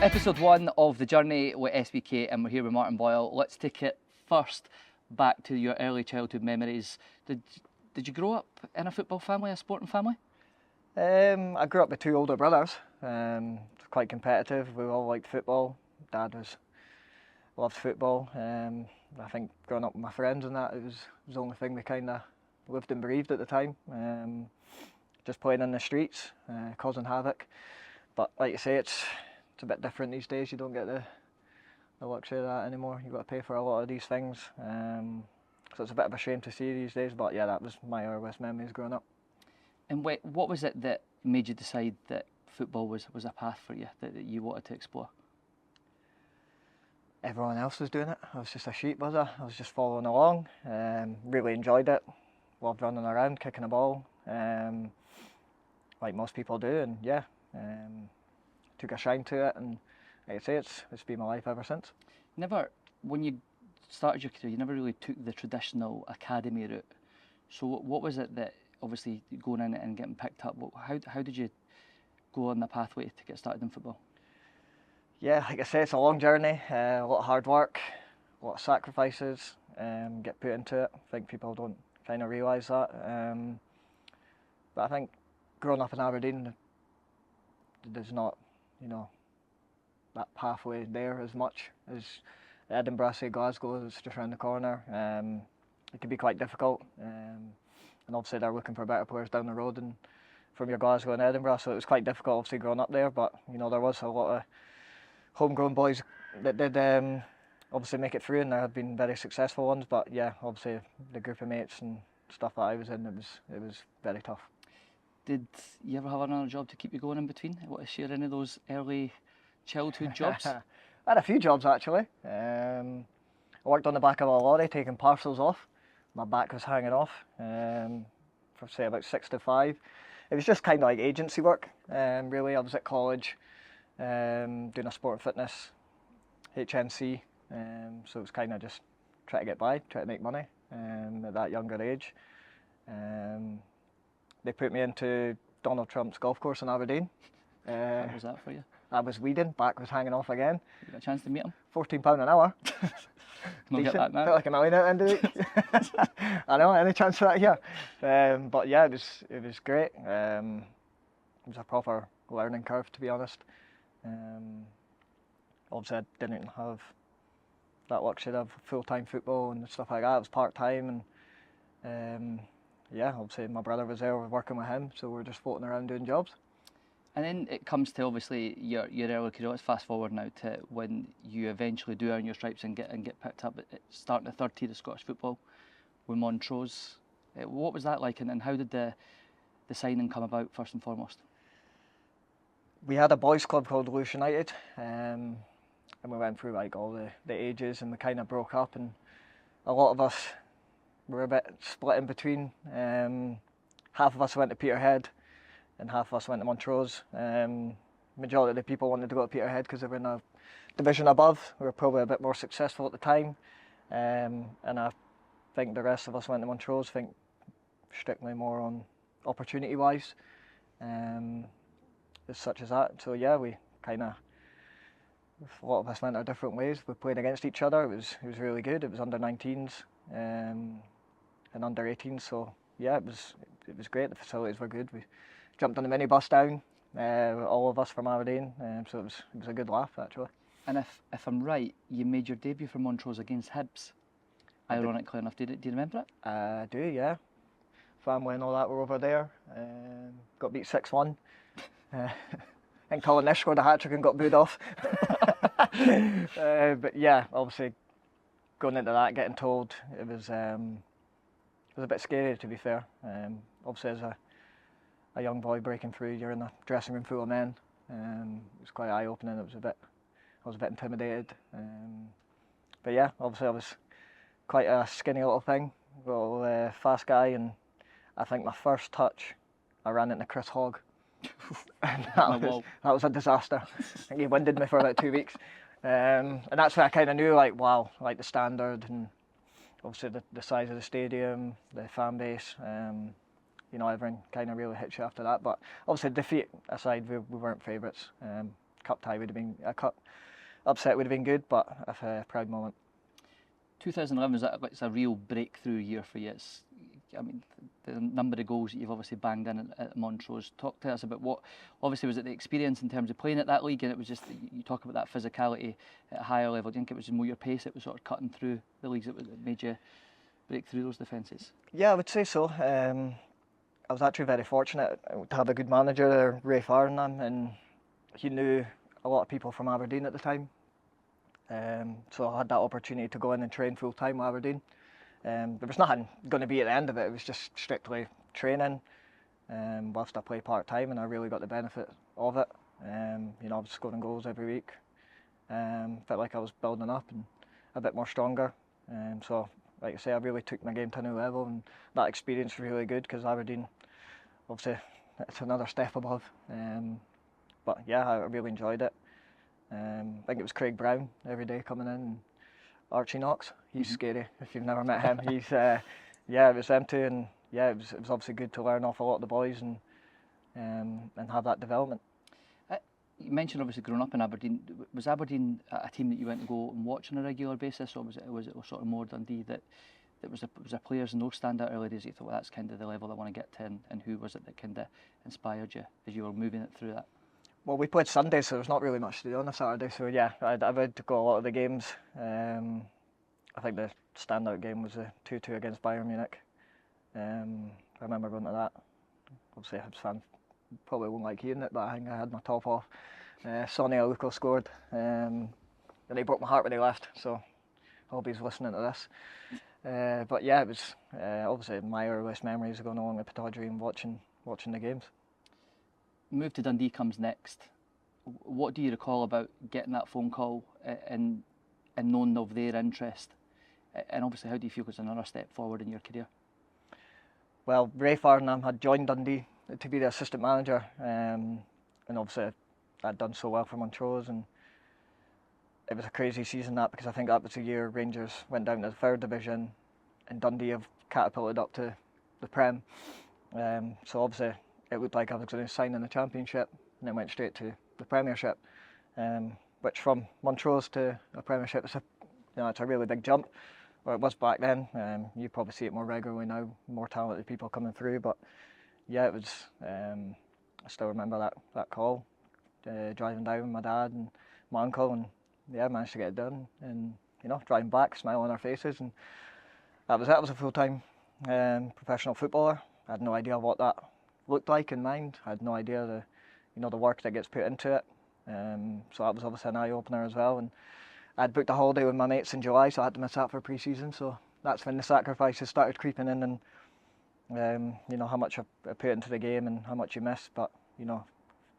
Episode 1 of The Journey with SBK, and we're here with Martin Boyle. Let's take it first back to your early childhood memories. Did you grow up in a football family, a sporting family? I grew up with two older brothers. Quite competitive. We all liked football. Dad loved football. I think growing up with my friends and that, it was the only thing we kind of lived and breathed at the time. Just playing in the streets, causing havoc. But like you say, it's a bit different these days. You don't get the luxury of that anymore. You've got to pay for a lot of these things. So it's a bit of a shame to see these days. But yeah, that was my earliest memories growing up. And what was it that made you decide that football was a path for you, that you wanted to explore? Everyone else was doing it. I was just a sheep, was I? I was just following along. Really enjoyed it. Loved running around, kicking a ball, like most people do. And yeah, took a shine to it. And like I say, it's been my life ever since. When you started your career, you never really took the traditional academy route. So what was it that, obviously going in and getting picked up, how did you go on the pathway to get started in football? Yeah, like I say, it's a long journey, a lot of hard work, a lot of sacrifices get put into it. I think people don't kind of realise that. But I think growing up in Aberdeen, there's not, that pathway there as much as Edinburgh, say Glasgow, is just around the corner. It can be quite difficult. And obviously they're looking for better players down the road and from your Glasgow and Edinburgh, so it was quite difficult obviously growing up there, but there was a lot of homegrown boys that did obviously make it through, and there have been very successful ones, but yeah, obviously the group of mates and stuff that I was in, it was very tough. Did you ever have another job to keep you going in between? Want to share any of those early childhood jobs? I had a few jobs actually. I worked on the back of a lorry taking parcels off. My back was hanging off for say about 6 to 5. It was just kind of like agency work, really. I was at college doing a sport and fitness HNC, so it was kind of just trying to get by, trying to make money at that younger age. They put me into Donald Trump's golf course in Aberdeen. How was that for you? I was weeding, back was hanging off again. You got a chance to meet him? £14 an hour. Not get that now. Felt like a millionaire at the end of the week. I know, any chance for that here? But yeah, it was great. It was a proper learning curve, to be honest. Obviously I didn't have that luxury of full-time football and stuff like that. It was part-time, and yeah, obviously my brother was there working with him, so we're just floating around doing jobs. And then it comes to obviously your early career. Let's fast forward now to when you eventually do earn your stripes and get picked up at starting the third tier of Scottish football with Montrose. What was that like, and how did the signing come about first and foremost? We had a boys club called Lewis United, and we went through like all the ages, and we kind of broke up, and a lot of us were a bit split in between. Half of us went to Peterhead and half of us went to Montrose. Majority of the people wanted to go to Peterhead because they were in a division above. We were probably a bit more successful at the time, and I think the rest of us went to Montrose, think strictly more on opportunity wise, as such as that. So yeah, we kind of, a lot of us went our different ways. We played against each other. It was really good. It was under 19s and under 18s. So yeah, it was great. The facilities were good. We jumped on the minibus down, all of us from Aberdeen, so it was a good laugh actually. And if I'm right, you made your debut for Montrose against Hibs, ironically enough. Do you remember it? I do, yeah. Family and all that were over there. Got beat 6-1. And Colin Nish scored a hat-trick and got booed off. But yeah, obviously going into that, getting told, it was a bit scary, to be fair. Obviously as a young boy breaking through, you're in a dressing room full of men. It was quite eye-opening. I was a bit intimidated. But yeah, obviously I was quite a skinny little thing, little fast guy, and I think my first touch, I ran into Chris Hogg. And that was a disaster. I think he winded me for about 2 weeks. And that's when I kind of knew, like, wow, like the standard and obviously the size of the stadium, the fan base, everything kind of really hits you after that. But obviously defeat aside, we weren't favourites. cup tie would have been a cup upset would have been good, but a proud moment. 2011 was it's a real breakthrough year for you. I mean, the number of goals that you've obviously banged in at Montrose. Talk to us about what, obviously, was it the experience in terms of playing at that league, and it was just, you talk about that physicality at a higher level. Do you think it was more your pace that was sort of cutting through the leagues that made you break through those defences? Yeah, I would say so. I was actually very fortunate to have a good manager, Ray Farnham, and he knew a lot of people from Aberdeen at the time. So I had that opportunity to go in and train full time with Aberdeen. There was nothing going to be at the end of it. It was just strictly training, whilst I play part time, and I really got the benefit of it. You know, I was scoring goals every week. Felt like I was building up and a bit more stronger. So, like I say, I really took my game to a new level, and that experience was really good because Aberdeen, obviously, it's another step above. But yeah, I really enjoyed it. I think it was Craig Brown every day coming in, and Archie Knox. He's scary if you've never met him. He's yeah, it was them two, and yeah, it was obviously good to learn off a lot of the boys and have that development. You mentioned obviously growing up in Aberdeen. Was Aberdeen a team that you went to go and watch on a regular basis, or was it sort of more Dundee that was there players in those standout early days that you thought, well, that's kind of the level I want to get to, and who was it that kind of inspired you as you were moving it through that? Well, we played Sunday, so there's not really much to do on a Saturday. So yeah, I would go a lot of the games. I think the standout game was a 2-2 against Bayern Munich. I remember going to that. Obviously, a Hibs fan probably won't like hearing it, but I think I had my top off. Sonny Aluko scored, and he broke my heart when he left. So I hope he's listening to this. But yeah, it was obviously my earliest memories of going along with Pittodrie and watching the games. Move to Dundee comes next. What do you recall about getting that phone call and knowing of their interest? And obviously, how do you feel was another step forward in your career? Well, Ray Farnham had joined Dundee to be the assistant manager, and obviously I'd done so well for Montrose, and it was a crazy season that, because I think that was the year Rangers went down to the third division, and Dundee have catapulted up to the Prem. So obviously it looked like I was going to sign in the Championship, and then went straight to the Premiership, which from Montrose to a Premiership is it's a really big jump. Or it was back then. You probably see it more regularly now, more talented people coming through. But yeah, it was. I still remember that call, driving down with my dad and my uncle, and yeah, I managed to get it done. And driving back, smile on our faces, and that was it. I was a full-time professional footballer. I had no idea what that looked like in mind. I had no idea the work that gets put into it. So that was obviously an eye-opener as well. And I'd booked a holiday with my mates in July, so I had to miss that for pre-season. So that's when the sacrifices started creeping in, and how much I put into the game and how much you miss. But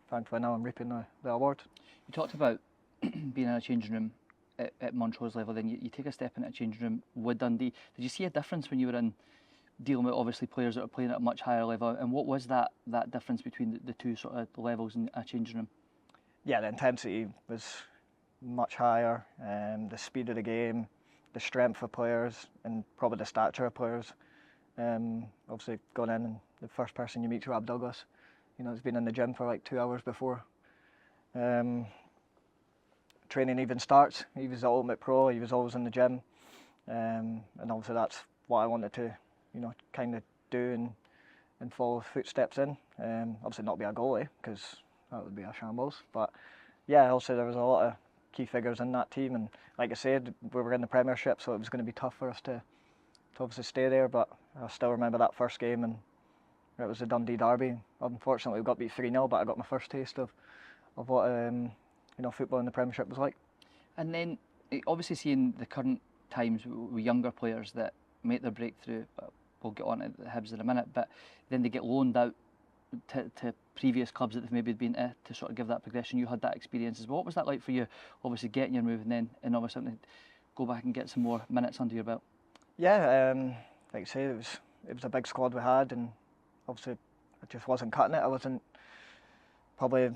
thankfully now I'm reaping the award. You talked about being in a changing room at Montrose level. Then you take a step into a changing room with Dundee. Did you see a difference when you were in dealing with obviously players that are playing at a much higher level? And what was that difference between the two sort of levels in a changing room? Yeah, the intensity was much higher, the speed of the game, the strength of players, and probably the stature of players. Obviously going in, and the first person you meet is Rob Douglas. He's been in the gym for like 2 hours before training even starts. He was the ultimate pro. He was always in the gym, and obviously that's what I wanted to kind of do and follow footsteps in. Obviously not be a goalie, because that would be a shambles, but yeah, also there was a lot of key figures in that team, and like I said, we were in the Premiership, so it was going to be tough for us to obviously stay there. But I still remember that first game, and it was a Dundee derby. Unfortunately we got beat 3-0, but I got my first taste of what football in the Premiership was like. And then obviously seeing the current times with younger players that make their breakthrough, we'll get on to the Hibs in a minute, but then they get loaned out to previous clubs that they've maybe been to sort of give that progression. You had that experience as well. What was that like for you, obviously getting your move and obviously to go back and get some more minutes under your belt? Yeah, like I say, it was a big squad we had, and obviously I just wasn't cutting it. I wasn't probably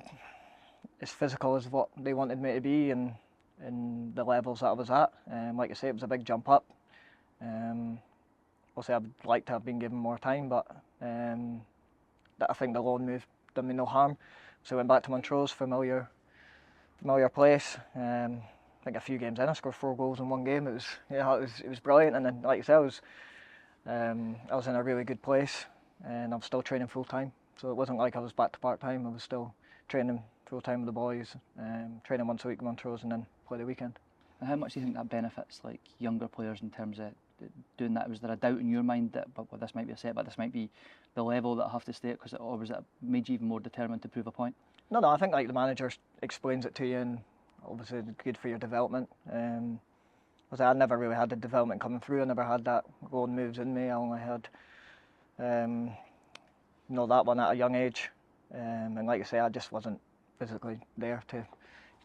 as physical as what they wanted me to be, and the levels that I was at. Like I say, it was a big jump up. Obviously I'd like to have been given more time, but I think the loan move done me no harm. So I went back to Montrose, familiar familiar place. I think a few games in, I scored 4 goals in one game. It was brilliant. And then, like you said, I was in a really good place, and I'm still training full time. So it wasn't like I was back to part time. I was still training full time with the boys, training once a week in Montrose, and then play the weekend. And how much do you think that benefits like younger players in terms of doing that? Was there a doubt in your mind that, well, this might be a setback, this might be the level that I have to stay at, or was it made you even more determined to prove a point? No, I think like the manager explains it to you, and obviously it's good for your development. I never really had the development coming through. I never had that loan moves in me. I only had, that one at a young age. And like I say, I just wasn't physically there to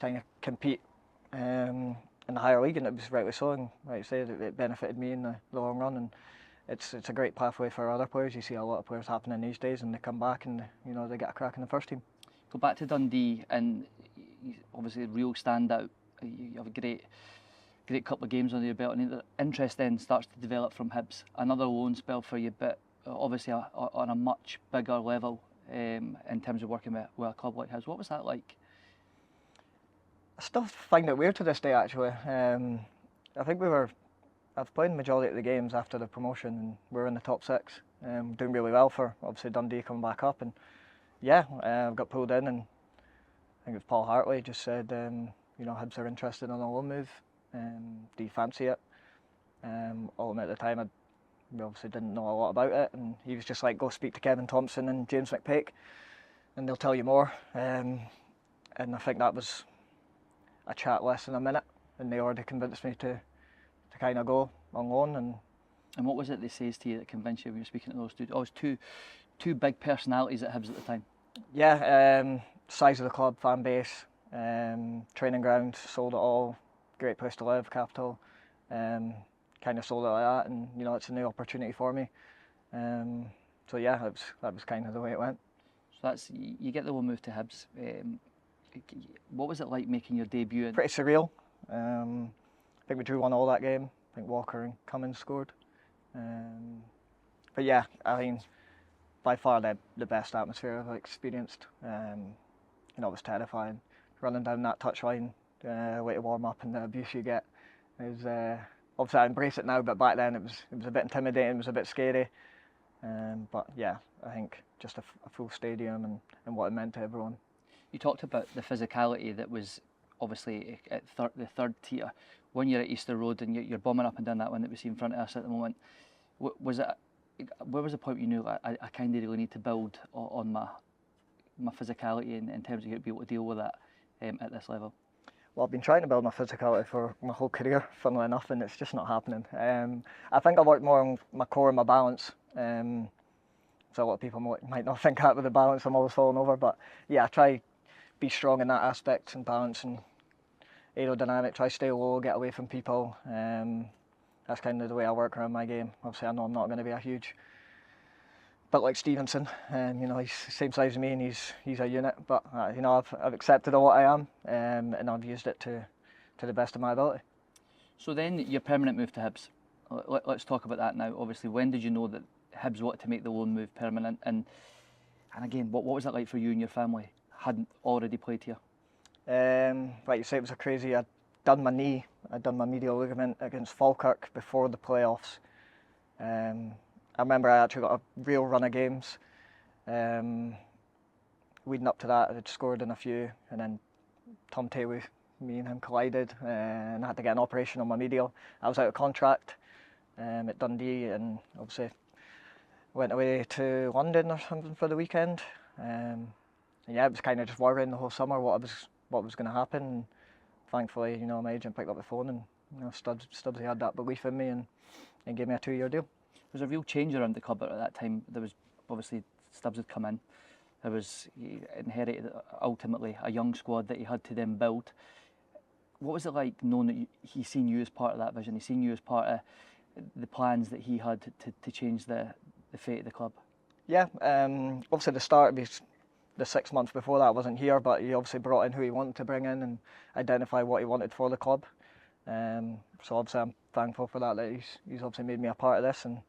kind of compete in the higher league, and it was rightly so. And like I say, it benefited me in the long run, and it's a great pathway for other players. You see a lot of players happening these days, and they come back and they get a crack in the first team. Go back to Dundee, and obviously a real standout. You have a great couple of games under your belt, and the interest then starts to develop from Hibs. Another loan spell for you, but obviously on a much bigger level in terms of working with a club like Hibs. What was that like? I still find it weird to this day, actually. I think I've played the majority of the games after the promotion, and we're in the top 6, doing really well for obviously Dundee coming back up, and I got pulled in, and I think it was Paul Hartley just said, Hibs are interested in a loan move. Do you fancy it? Ultimately at the time, we obviously didn't know a lot about it, and he was just like, go speak to Kevin Thompson and James McPake, and they'll tell you more. And I think that was a chat less than a minute, and they already convinced me to kind of go on loan. And what was it they says to you that convinced you when you were speaking to those two? Oh, it was two big personalities at Hibs at the time. Yeah, size of the club, fan base, training ground, sold it all. Great place to live, capital. Kind of sold it like that, and it's a new opportunity for me. So yeah, that was kind of the way it went. So you get the loan move to Hibs. What was it like making your debut? Pretty surreal. I think we drew 1-1 that game. I think Walker and Cummins scored. But yeah, I mean, by far the best atmosphere I've experienced. It was terrifying. Running down that touchline, way to warm up, and the abuse you get is obviously I embrace it now, but back then it was a bit intimidating, it was a bit scary. But yeah, I think just a full stadium and what it meant to everyone. You talked about the physicality that was obviously at the third tier. When you're at Easter Road and you're bombing up and down that one that we see in front of us at the moment, where was the point you knew I kind of really need to build on my physicality in terms of being able to deal with that at this level? Well, I've been trying to build my physicality for my whole career, funnily enough, and it's just not happening. I think I worked more on my core and my balance. So a lot of people might not think that with the balance, I'm always falling over, but yeah, I try be strong in that aspect and balance and aerodynamic, try stay low, get away from people. That's kind of the way I work around my game. Obviously I know I'm not going to be a huge, but like Stevenson, he's the same size as me and he's a unit, but I've accepted what I am, and I've used it to the best of my ability. So then your permanent move to Hibs, let's talk about that now. Obviously, when did you know that Hibs wanted to make the loan move permanent, and again, what was that like for you and your family? Hadn't already played here? Like you say, it was a crazy. I'd done my knee. I'd done my medial ligament against Falkirk before the playoffs. I remember I actually got a real run of games. Leading up to that, I'd scored in a few, and then Tom Taylor, me and him collided, and I had to get an operation on my medial. I was out of contract at Dundee, and obviously went away to London or something for the weekend. Yeah, it was kind of just worrying the whole summer what was going to happen. And thankfully, my agent picked up the phone, and Stubbsy had that belief in me and gave me a 2-year deal. There was a real change around the club at that time. There was obviously Stubbs had come in. He inherited ultimately a young squad that he had to then build. What was it like knowing that he seen you as part of that vision? He seen you as part of the plans that he had to change the fate of the club? Yeah, obviously the start of the 6 months before that I wasn't here, but he obviously brought in who he wanted to bring in and identify what he wanted for the club. So obviously I'm thankful for that he's obviously made me a part of this and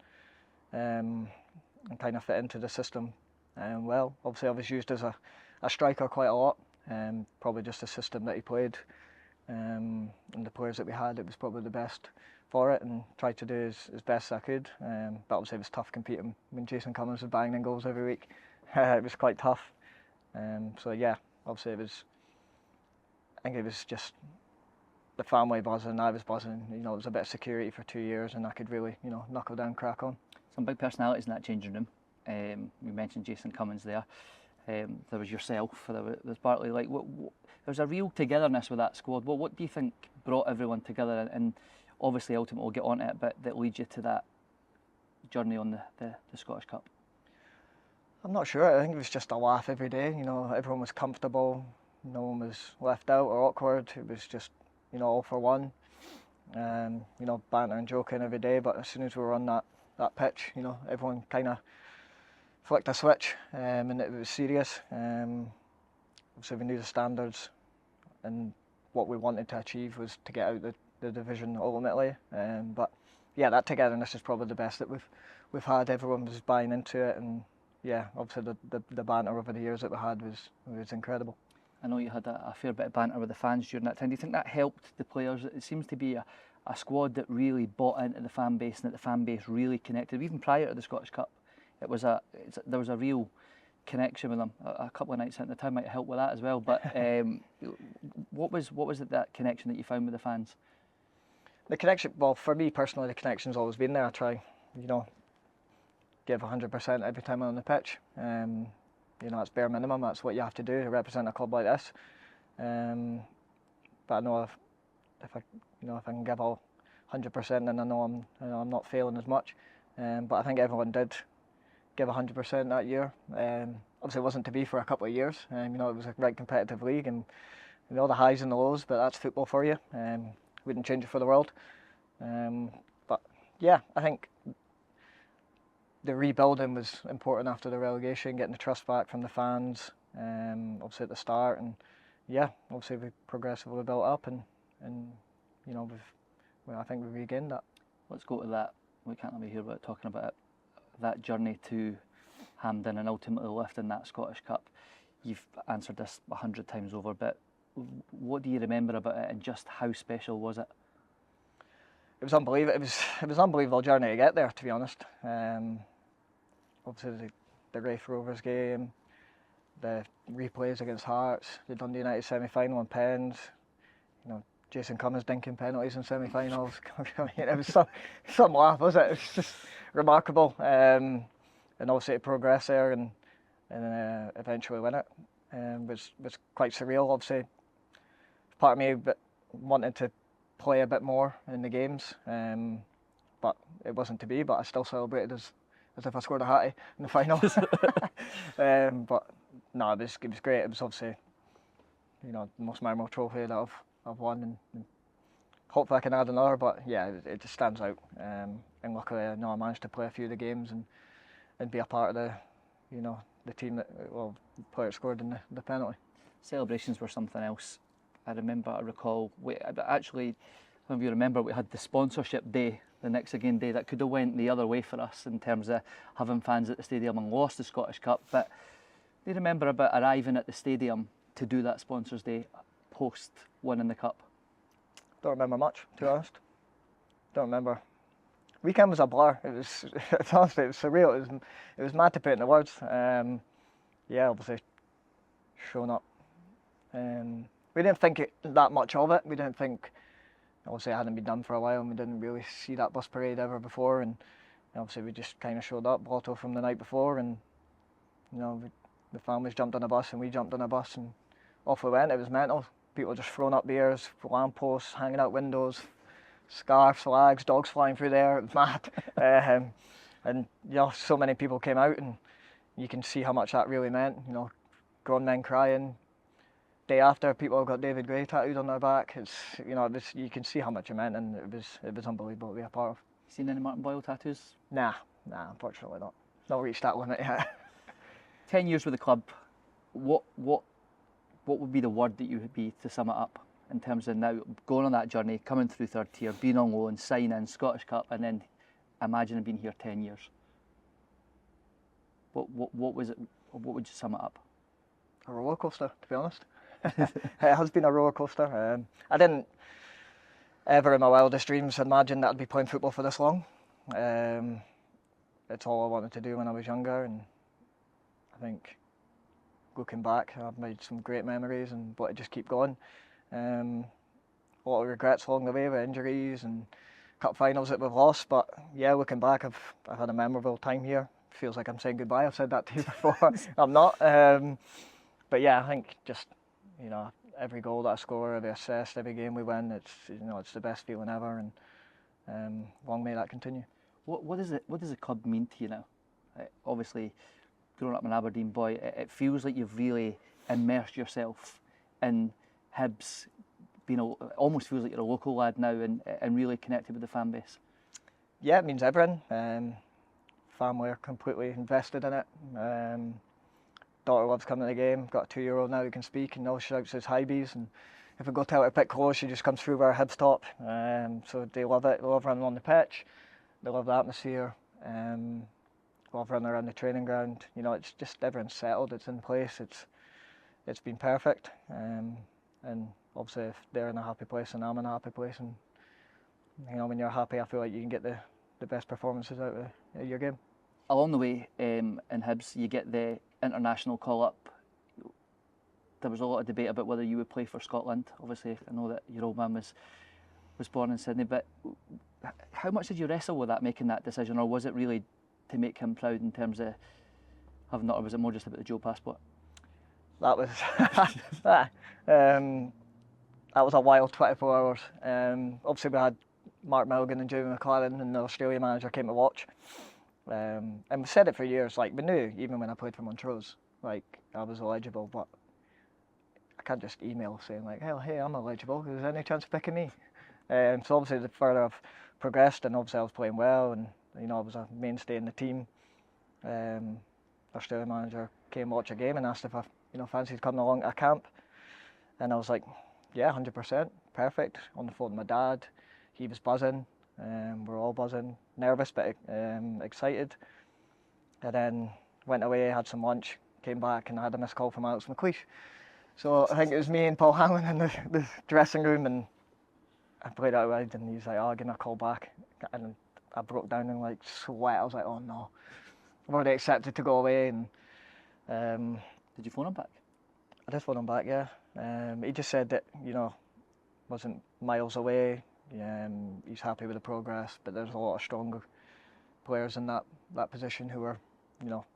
kind of fit into the system well. Obviously I was used as a striker quite a lot, Probably just the system that he played and the players that we had, it was probably the best for it, and tried to do as best as I could. But obviously it was tough competing when Jason Cummins was banging in goals every week. It was quite tough. So yeah, obviously I think it was just the family buzzing, I was buzzing. You know, it was a bit of security for 2 years, and I could really, you know, knuckle down, crack on. Some big personalities in that changing room. You mentioned Jason Cummins there. There was yourself. There's Bartley. Like, there's a real togetherness with that squad. What do you think brought everyone together? And obviously, ultimately, we'll get on to it, but that leads you to that journey on the Scottish Cup. I'm not sure. I think it was just a laugh every day. You know, everyone was comfortable. No one was left out or awkward. It was just, you know, all for one. You know, banter and joking every day. But as soon as we were on that pitch, you know, everyone kind of flicked a switch, and it was serious. So we knew the standards, and what we wanted to achieve was to get out the division ultimately. But yeah, that togetherness is probably the best that we've had. Everyone was buying into it, and yeah, obviously the banter over the years that we had was incredible. I know you had a fair bit of banter with the fans during that time. Do you think that helped the players? It seems to be a squad that really bought into the fan base, and that the fan base really connected. Even prior to the Scottish Cup, there was a real connection with them. A couple of nights out in the town might help with that as well. But what was it, that connection that you found with the fans? The connection, well, for me personally, the connection's always been there. I try, you know, give 100% every time I'm on the pitch. You know, that's bare minimum. That's what you have to do to represent a club like this. But I know if I can give all 100%, then I know I'm not failing as much. But I think everyone did give 100% that year. Obviously, it wasn't to be for a couple of years. You know, it was a right competitive league, and you know the highs and the lows. But that's football for you. Wouldn't change it for the world. But yeah, I think the rebuilding was important after the relegation, getting the trust back from the fans. Obviously at the start, and yeah, obviously we progressively built up, and you know I think we regained that. Let's go to that. We can't let me hear about talking about it. That journey to Hampden and ultimately lifting that Scottish Cup. You've answered this 100 times over, but what do you remember about it, and just how special was it? It was unbelievable. It was an unbelievable journey to get there, to be honest. Obviously the Raith Rovers game, the replays against Hearts, the Dundee United semi-final in pens. You know, Jason Cummins dinking penalties in semi-finals. I mean, it was some laugh, was it? It was just remarkable. And obviously to progress there and eventually win it was quite surreal. Obviously, part of me wanted to play a bit more in the games, but it wasn't to be. But I still celebrated as if I scored a hattie in the final. But no, it was great. It was obviously, you know, the most memorable trophy that I've won, and hopefully I can add another. But yeah, it just stands out. And luckily, I managed to play a few of the games and be a part of the team that, well, the player that scored in the penalty. Celebrations were something else. I recall, actually, some of you remember, we had the sponsorship day, the next again day, that could have went the other way for us in terms of having fans at the stadium and lost the Scottish Cup. But do you remember about arriving at the stadium to do that sponsors day post winning the cup? Don't remember much, to be honest. Don't remember. Weekend was a blur. It was honestly, it was surreal. It was mad to put into words. Yeah, obviously showing up. We didn't think that much of it. We didn't think, obviously it hadn't been done for a while, and we didn't really see that bus parade ever before. And obviously we just kind of showed up, Blotto from the night before, and you know, the families jumped on a bus and we jumped on a bus, and off we went. It was mental. People just throwing up beers, lampposts, hanging out windows, scarves, flags, dogs flying through there. It was mad. And you know, so many people came out, and you can see how much that really meant. You know, grown men crying. Day after, people got David Gray tattooed on their back. It's, you know, you can see how much it meant, and it was unbelievable to be a part of. Seen any Martin Boyle tattoos? Nah, unfortunately not. Not reached that limit yet. 10 years with the club. What would be the word that you would be to sum it up in terms of now going on that journey, coming through third tier, being on loan, signing, Scottish Cup, and then imagining being here 10 years? What was it? What would you sum it up? A roller coaster, to be honest. It has been a roller coaster. I didn't ever in my wildest dreams imagine that I'd be playing football for this long. It's all I wanted to do when I was younger, and I think looking back, I've made some great memories and want to just keep going. A lot of regrets along the way with injuries and cup finals that we've lost, but yeah, looking back, I've had a memorable time here. Feels like I'm saying goodbye. I've said that to you before. I'm not. But yeah, I think just, every goal that I score, every assist, every game we win, it's the best feeling ever, and long may that continue. What does the club mean to you now? Obviously, growing up an Aberdeen boy, it feels like you've really immersed yourself in Hibs. Almost feels like you're a local lad now, and really connected with the fan base. Yeah, it means everything. Family are completely invested in it. Daughter loves coming to the game. Got a 2-year-old now who can speak and all shouts his Hibs. And if we go tell her to pick clothes, she just comes through with our Hibs top. So they love it. They love running on the pitch. They love the atmosphere. Love running around the training ground. It's just everything's settled. It's in place. It's been perfect. And obviously, if they're in a happy place and I'm in a happy place, and when you're happy, I feel like you can get the best performances out of your game. Along the way in Hibs, you get the international call-up. There was a lot of debate about whether you would play for Scotland. Obviously, I know that your old man was born in Sydney, but how much did you wrestle with that, making that decision, or was it really to make him proud in terms of having that, or was it more just about the dual passport? That was that was a wild 24 hours. Obviously, we had Mark Milligan and Jamie McLaren, and the Australian manager came to watch. And we said it for years, we knew, even when I played for Montrose, I was eligible, but I can't just email saying hey, I'm eligible, is there any chance of picking me? So obviously the further I've progressed, and obviously I was playing well, and I was a mainstay in the team. The Australian manager came to watch a game and asked if I fancied coming along to a camp, and I was like, yeah, 100%, perfect. On the phone to my dad, he was buzzing. We're all buzzing, nervous but excited. And then went away, had some lunch, came back, and I had a missed call from Alex McLeish. So I think it was me and Paul Hanlon in the dressing room, and I played out loud, and he's like, "Oh, give me a call back." And I broke down in sweat. I was like, "Oh no, I've already accepted to go away." And did you phone him back? I did phone him back, yeah. He just said that wasn't miles away. He's happy with the progress, but there's a lot of stronger players in that position who were,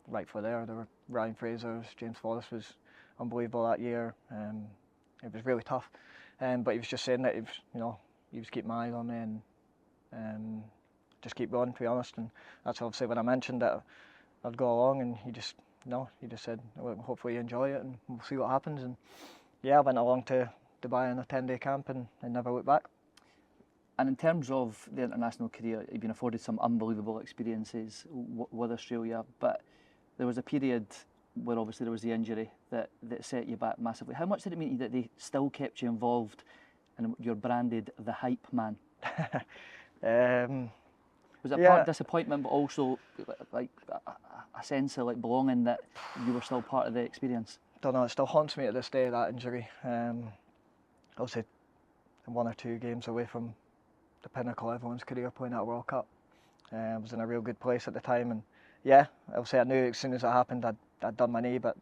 rightfully there. There were Ryan Fraser's, James Forrest was unbelievable that year. It was really tough, but he was just saying that he was keeping eyes on me and just keep going, to be honest. And that's obviously when I mentioned that I'd go along, and he just said, well, hopefully you enjoy it, and we'll see what happens. And yeah, I went along to Dubai on a 10-day camp and never looked back. And in terms of the international career, you've been afforded some unbelievable experiences with Australia, but there was a period where obviously there was the injury that set you back massively. How much did it mean to you that they still kept you involved and you're branded the hype man? Was it part of disappointment, but also a sense of belonging that you were still part of the experience? Don't know, it still haunts me to this day, that injury. Obviously, 1 or 2 games away from the pinnacle of everyone's career, playing at a World Cup. I was in a real good place at the time, and yeah, obviously I knew as soon as it happened I'd done my knee, but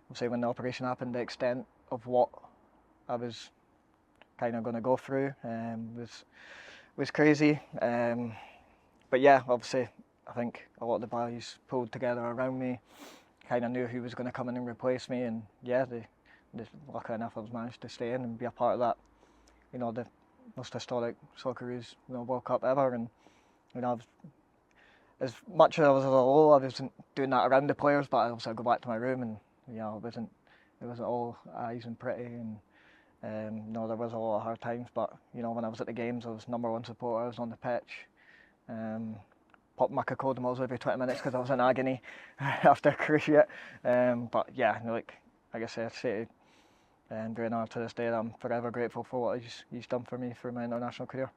obviously when the operation happened, the extent of what I was kind of going to go through was crazy. But yeah, obviously I think a lot of the boys pulled together around me, kind of knew who was going to come in and replace me, and yeah, luckily enough I was managed to stay in and be a part of that, the most historic Socceroos World Cup ever. And as much as I was a role, I wasn't doing that around the players, but obviously I go back to my room, and it wasn't all eyes and pretty, and there was a lot of hard times, but when I was at the games, I was #1 supporter. I was on the pitch, popped my cocodamals every 20 minutes because I was in agony after Croatia. But yeah, like I said, and Bernard, to this day, I'm forever grateful for what he's done for me through my international career.